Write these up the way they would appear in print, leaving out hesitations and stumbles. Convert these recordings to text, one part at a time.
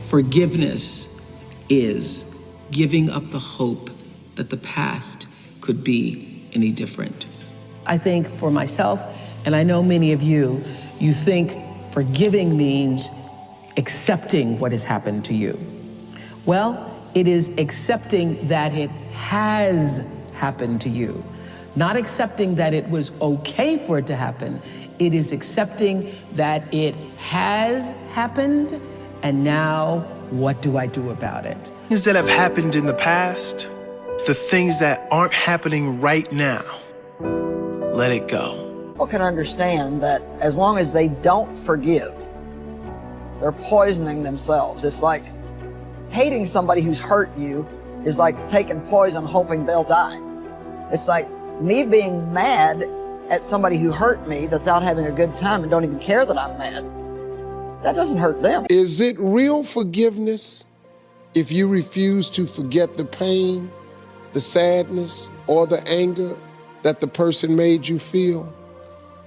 Forgiveness is giving up the hope that the past could be any different. I think for myself, and I know many of you, you think forgiving means accepting what has happened to you. Well, it is accepting that it has happened to you. Not accepting that it was okay for it to happen. It is accepting that it has happened, and now what do I do about it? Things that have happened in the past, the things that aren't happening right now, let it go. People can understand that as long as they don't forgive, they're poisoning themselves. It's like hating somebody who's hurt you is like taking poison hoping they'll die. It's like me being mad at somebody who hurt me that's out having a good time and don't even care that I'm mad. That doesn't hurt them. Is it real forgiveness if you refuse to forget the pain, the sadness, or the anger that the person made you feel?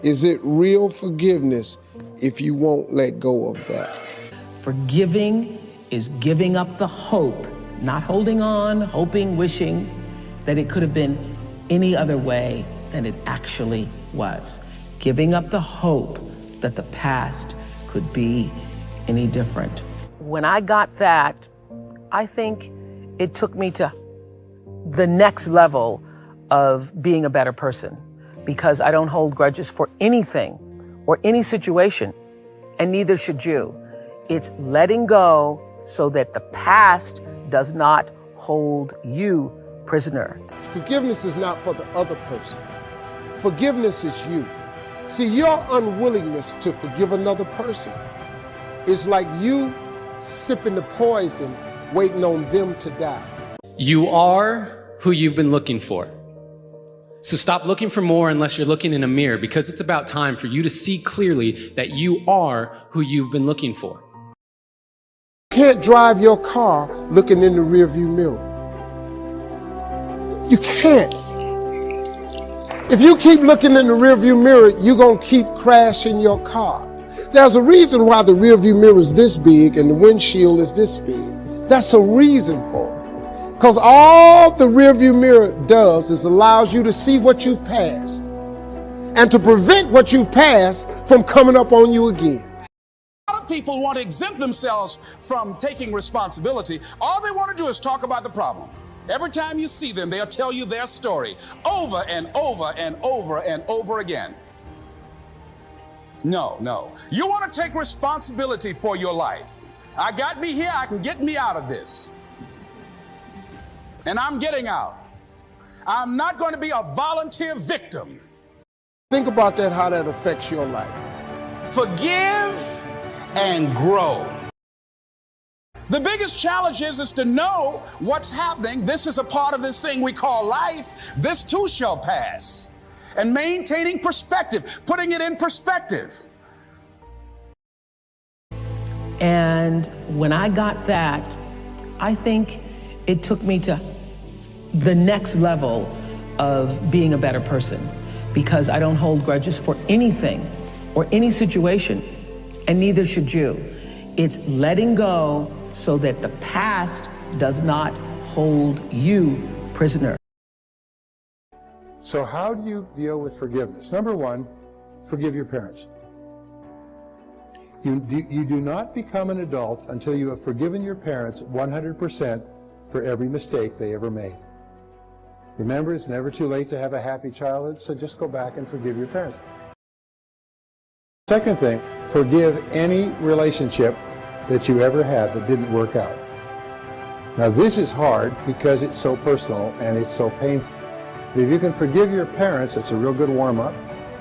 Is it real forgiveness if you won't let go of that? Forgiving is giving up the hope, not holding on, hoping, wishing that it could have been any other way than it actually was. Giving up the hope that the past could be any different. When I got that, I think it took me to the next level of being a better person, because I don't hold grudges for anything or any situation, and neither should you. It's letting go so that the past does not hold you prisoner. Forgiveness is not for the other person. Forgiveness is you. See, your unwillingness to forgive another person is like you sipping the poison, waiting on them to die. You are who you've been looking for. So stop looking for more unless you're looking in a mirror, because it's about time for you to see clearly that you are who you've been looking for. You can't drive your car looking in the rearview mirror. You can't. If you keep looking in the rearview mirror, you're going to keep crashing your car. There's a reason why the rearview mirror is this big and the windshield is this big. That's a reason for it. Because all the rearview mirror does is allows you to see what you've passed and to prevent what you've passed from coming up on you again. A lot of people want to exempt themselves from taking responsibility. All they want to do is talk about the problem. Every time you see them, they'll tell you their story over and over and over and over again. No. You want to take responsibility for your life. I got me here, I can get me out of this. And I'm getting out. I'm not going to be a volunteer victim. Think about that, how that affects your life. Forgive and grow. The biggest challenge is to know what's happening. This is a part of this thing we call life. This too shall pass. And maintaining perspective, putting it in perspective. And when I got that, I think it took me to the next level of being a better person, because I don't hold grudges for anything or any situation, and neither should you. It's letting go so that the past does not hold you prisoner. So how do you deal with forgiveness? Number one, forgive your parents. You do not become an adult until you have forgiven your parents 100% for every mistake they ever made. Remember, it's never too late to have a happy childhood, so just go back and forgive your parents. Second thing, forgive any relationship that you ever had that didn't work out. Now this is hard because it's so personal and it's so painful. But if you can forgive your parents, it's a real good warm-up.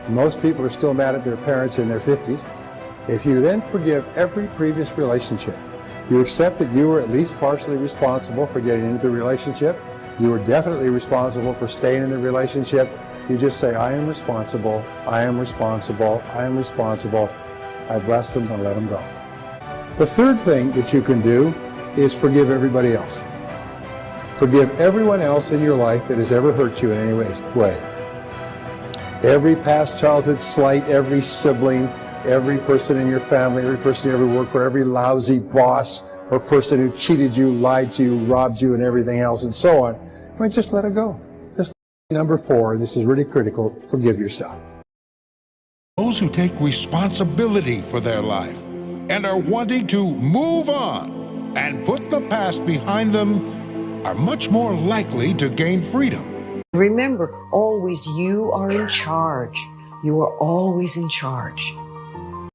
Most people are still mad at their parents in their 50s. If you then forgive every previous relationship, you accept that you were at least partially responsible for getting into the relationship. You were definitely responsible for staying in the relationship. You just say, I am responsible, I am responsible, I am responsible. I bless them and let them go. The third thing that you can do is forgive everybody else. Forgive everyone else in your life that has ever hurt you in any way. Every past childhood slight, every sibling, every person in your family, every person you ever worked for, every lousy boss or person who cheated you, lied to you, robbed you, and everything else, and so on. I mean, just let it go. Just number 4, this is really critical, forgive yourself. Those who take responsibility for their life and are wanting to move on and put the past behind them are much more likely to gain freedom. Remember, always you are in charge. You are always in charge.